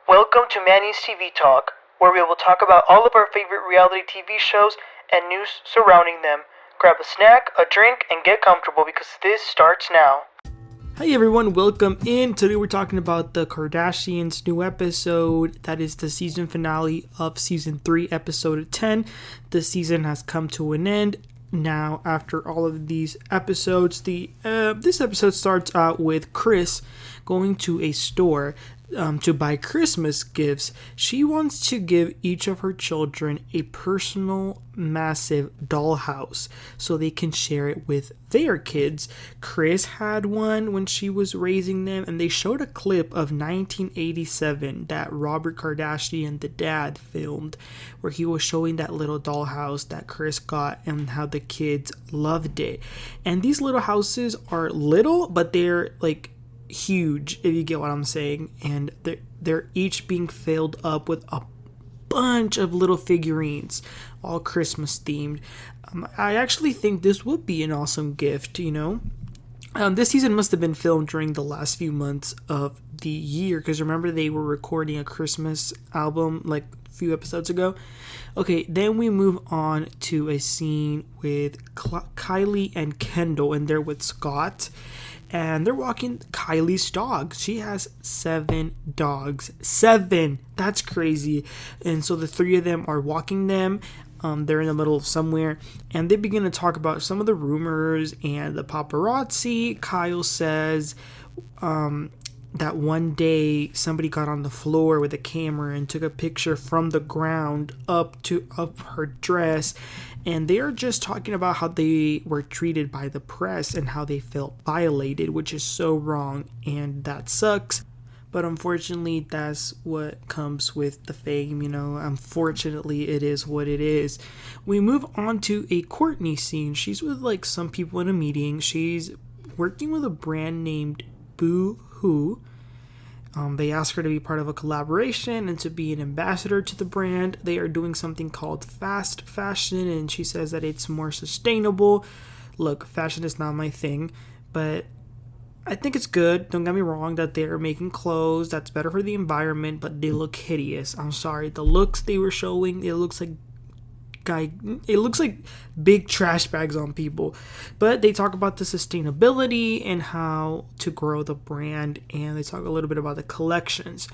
Welcome to Manny's TV Talk, where we will talk about all of our favorite reality TV shows and news surrounding them. Grab a snack, a drink, and get comfortable because this starts now. Hi everyone, welcome in. Today we're talking about the Kardashians' new episode. That is the season finale of season 3, episode 10. The season has come to an end. Now, after all of these episodes, this episode starts out with Kris going to a store to buy Christmas gifts. She wants to give each of her children a personal, massive dollhouse so they can share it with their kids. Kris had one when she was raising them, and they showed a clip of 1987 that Robert Kardashian, the dad, filmed, where he was showing that little dollhouse that Kris got and how the kids loved it. And these little houses are little, but they're like huge, if you get what I'm saying, and they're each being filled up with a bunch of little figurines, all Christmas themed. I actually think this would be an awesome gift, you know. This season must have been filmed during the last few months of the year, because remember they were recording a Christmas album like a few episodes ago. Okay, then we move on to a scene with Kylie and Kendall, and they're with Scott. And they're walking Kylie's dog. She has 7 dogs. 7! That's crazy. And so the 3 of them are walking them. They're in the middle of somewhere. And they begin to talk about some of the rumors and the paparazzi. Kyle says that one day somebody got on the floor with a camera and took a picture from the ground up her dress. And they are just talking about how they were treated by the press and how they felt violated, which is so wrong, and that sucks. But unfortunately, that's what comes with the fame, you know. Unfortunately, it is what it is. We move on to a Kourtney scene. She's with like some people in a meeting. She's working with a brand named Boohoo. They ask her to be part of a collaboration and to be an ambassador to the brand. They are doing something called fast fashion, and she says that it's more sustainable. Look, fashion is not my thing, but I think it's good. Don't get me wrong that they're making clothes that's better for the environment, but they look hideous. I'm sorry. The looks they were showing, it looks like big trash bags on people. But they talk about the sustainability and how to grow the brand, and they talk a little bit about the collections.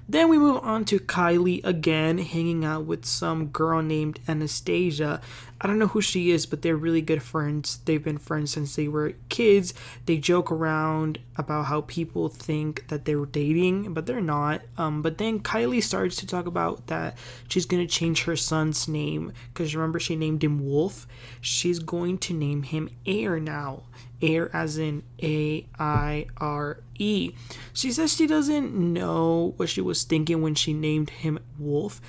Then we move on to Kylie again, hanging out with some girl named Anastasia. I don't know who she is, but they're really good friends. They've been friends since they were kids. They joke around about how people think that they were dating, but they're not. But then Kylie starts to talk about that she's going to change her son's name, because remember she named him Wolf. She's going to name him Air now. Air as in Aire. She says she doesn't know what she was thinking when she named him Wolf.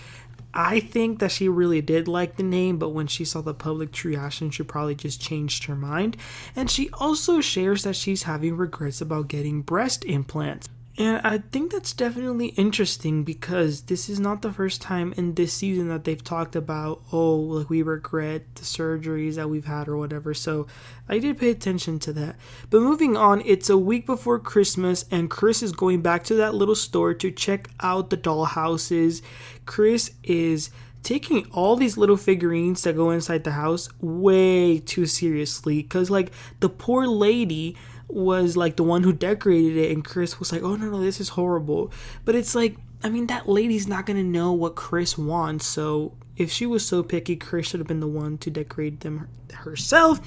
I think that she really did like the name, but when she saw the public reaction, she probably just changed her mind. And she also shares that she's having regrets about getting breast implants. And I think that's definitely interesting, because this is not the first time in this season that they've talked about, oh, like we regret the surgeries that we've had or whatever. So I did pay attention to that. But moving on, it's a week before Christmas, and Kris is going back to that little store to check out the doll houses. Kris is taking all these little figurines that go inside the house way too seriously, because like the poor lady was like the one who decorated it, and Kris was like, oh no, this is horrible. But it's like, I mean, that lady's not gonna know what Kris wants, so if she was so picky, Kris should have been the one to decorate them herself.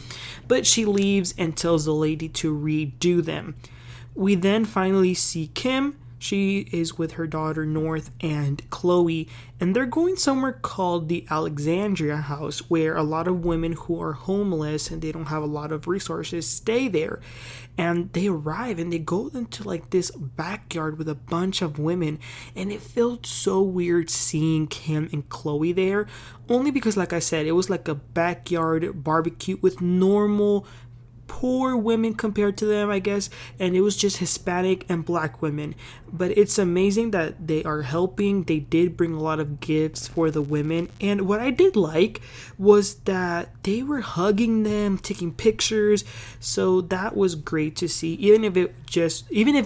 But she leaves and tells the lady to redo them. We then finally see Kim. She is with her daughter North and Khloe, and they're going somewhere called the Alexandria house, where a lot of women who are homeless and they don't have a lot of resources stay there. And they arrive and they go into like this backyard with a bunch of women, and it felt so weird seeing Kim and Khloe there, only because like I said, it was like a backyard barbecue with normal poor women compared to them, I guess, and it was just Hispanic and black women. But it's amazing that they are helping. They did bring a lot of gifts for the women, and what I did like was that they were hugging them, taking pictures. So that was great to see. Even if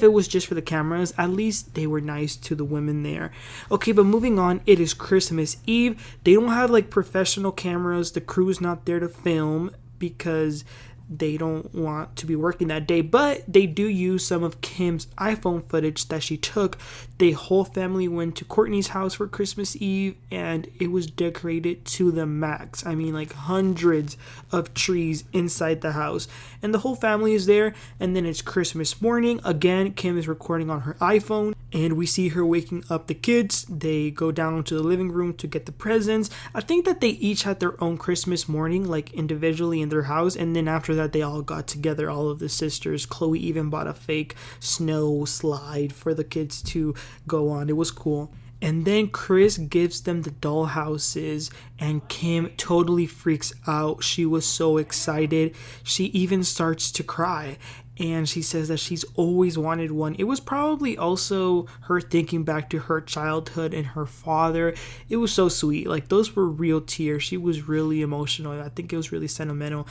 it was just for the cameras, at least they were nice to the women there. Okay, but moving on, it is Christmas Eve. They don't have like professional cameras. The crew is not there to film because they don't want to be working that day, but they do use some of Kim's iPhone footage that she took. The whole family went to Kourtney's house for Christmas Eve, and it was decorated to the max. I mean, like hundreds of trees inside the house, and the whole family is there. And then it's Christmas morning. Again, Kim is recording on her iPhone, and we see her waking up the kids. They go down to the living room to get the presents. I think that they each had their own Christmas morning, like individually in their house, and then after that they all got together, all of the sisters. Khloe even bought a fake snow slide for the kids to go on. It was cool. And then Kris gives them the doll houses, and Kim totally freaks out. She was so excited. She even starts to cry, and she says that she's always wanted one. It was probably also her thinking back to her childhood and her father. It was so sweet. Like, those were real tears. She was really emotional. I think it was really sentimental.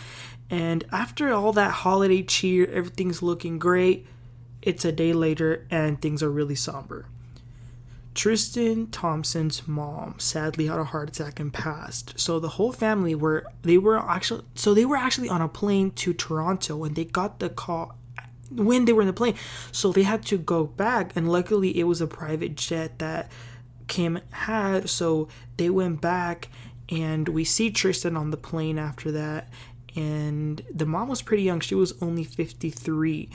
And after all that holiday cheer, everything's looking great. It's a day later, and things are really somber. Tristan Thompson's mom sadly had a heart attack and passed. So the whole family were actually on a plane to Toronto, and they got the call when they were in the plane. So they had to go back, and luckily it was a private jet that Kim had. So they went back, and we see Tristan on the plane after that. And the mom was pretty young. She was only 53.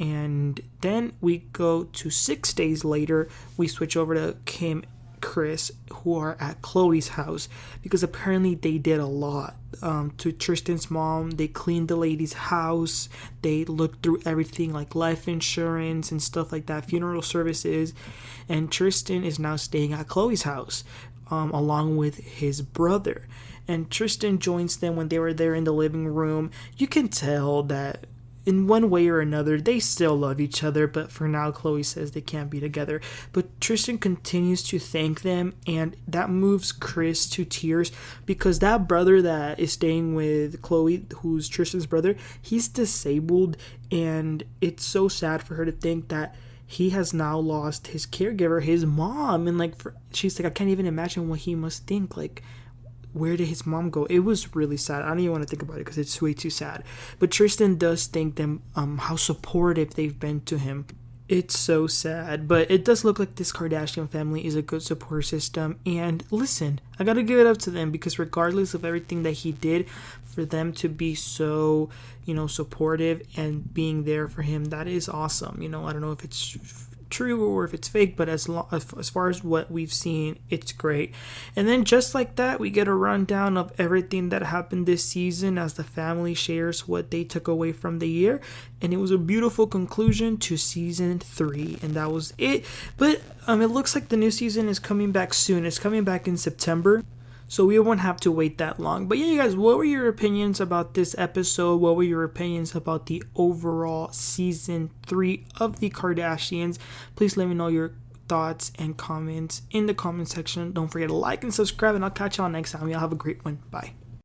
And then we go to 6 days later. We switch over to Kim, Kris, who are at Khloe's house, because apparently they did a lot to Tristan's mom. They cleaned the lady's house. They looked through everything like life insurance and stuff like that, funeral services. And Tristan is now staying at Khloe's house along with his brother. And Tristan joins them when they were there in the living room. You can tell that in one way or another, they still love each other, but for now, Khloe says they can't be together. But Tristan continues to thank them, and that moves Kris to tears, because that brother that is staying with Khloe, who's Tristan's brother, he's disabled, and it's so sad for her to think that he has now lost his caregiver, his mom, and she's like, I can't even imagine what he must think, like, where did his mom go? It was really sad. I don't even want to think about it because it's way too sad. But Tristan does thank them how supportive they've been to him. It's so sad, but it does look like this Kardashian family is a good support system. And listen, I gotta give it up to them, because regardless of everything that he did, for them to be so, supportive and being there for him, that is awesome. I don't know if it's true or if it's fake, but as far as what we've seen, it's great. And then just like that, we get a rundown of everything that happened this season as the family shares what they took away from the year, and it was a beautiful conclusion to season 3, and that was it. But it looks like the new season is coming back soon. It's coming back in September, so we won't have to wait that long. But yeah, you guys, what were your opinions about this episode? What were your opinions about the overall season 3 of the Kardashians? Please let me know your thoughts and comments in the comment section. Don't forget to like and subscribe, and I'll catch y'all next time. Y'all have a great one. Bye.